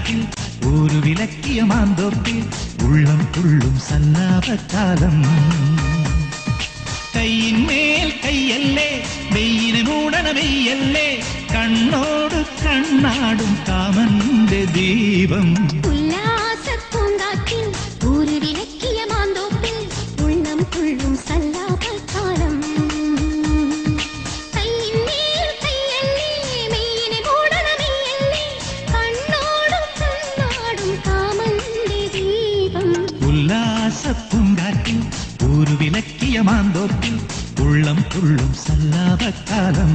പൂങ്കാറ്റിൽ ഒരു വിലക്കിയ മാന്തോപ്പിൽ ഉള്ളം തുള്ളും സല്ലാപക്കാലം. കൈയിന്മേൽ കൈയല്ലേ വെയിന് മൂടണ വെയ്യല്ലേ, കണ്ണോട് കണ്ണാടും കാമന്റെ ദീപം. ഉല്ലാസപ്പൂങ്കാറ്റിൽ ഒരു വിലക്കിയ മാന്തോപ്പിൽ ഉള്ളം തുള്ളും സല്ലാപക്കാലം. കൈയിന്മേൽ കൈയല്ലേ വെയിന് മൂടണ വെയ്യല്ലേ, കണ്ണോട് കണ്ണാടും കാമന്റെ ദീപം. ഉല്ലാസപ്പൂങ്കാറ്റിൽ ഒരു വിലക്കിയ മാന്തോപ്പിൽ ഉള്ളം തുള്ളും സല്ലാപക്കാലം.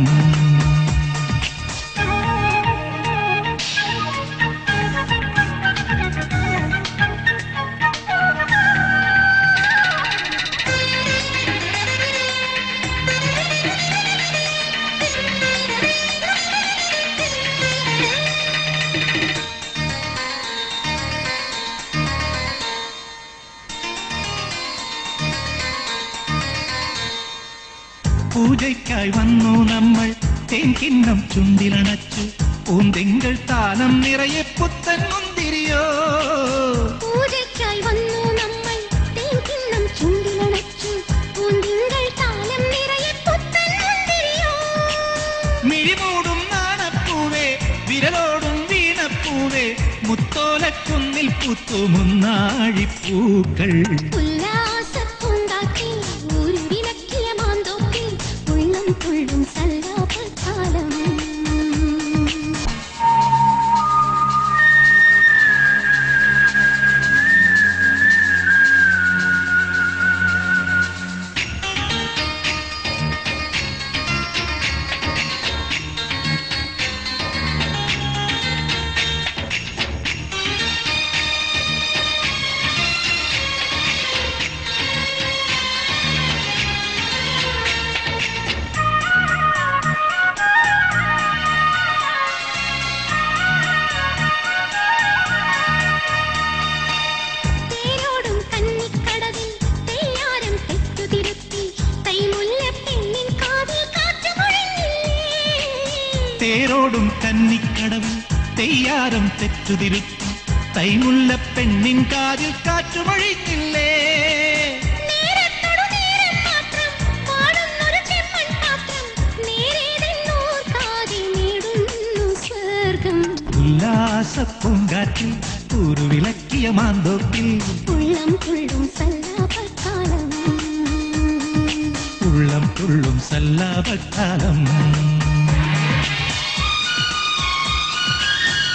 പൂജയ്ക്കായി വന്നു നമ്മൾ തേൻകിണ്ണം ചുണ്ടിലണച്ചു, പൂന്തിങ്കൾ താലം നിറയെ പുത്തൻ മുന്തിരിയോ. പൂജയ്ക്കായി വന്നു നമ്മൾ തേൻകിണ്ണം ചുണ്ടിലണച്ചു, പൂന്തിങ്കൾ താലം നിറയെ പുത്തൻ മുന്തിരിയോ. മിഴിമൂടും നാണപ്പൂവേ വിരലോടും വീണപ്പൂവേ, മുത്തോലക്കുന്നിൽ പുത്തുമുന്നാഴിപ്പൂക്കൾ. ഉല്ലാസപ്പൂങ്കാറ്റിൽ ഒരു വിലക്കിയ മാന്തോപ്പിൽ ഉള്ളം തുള്ളും സല്ലാപക്കാലം. തേരോടും കന്നിക്കടവിൽ തെയ്യാരം തെറ്റുതിരുത്തി, തൈമുല്ല പെണ്ണിൻ കാതിൽ കാറ്റുമൊഴിഞ്ഞില്ലേ. ഉല്ലാസപ്പൂങ്കാറ്റിൽ ഒരു വിലക്കിയ മാന്തോപ്പിൽ ഉള്ളം തുള്ളും സല്ലാപക്കാലം. ഉള്ളം തുള്ളും സല്ലാപക്കാലം.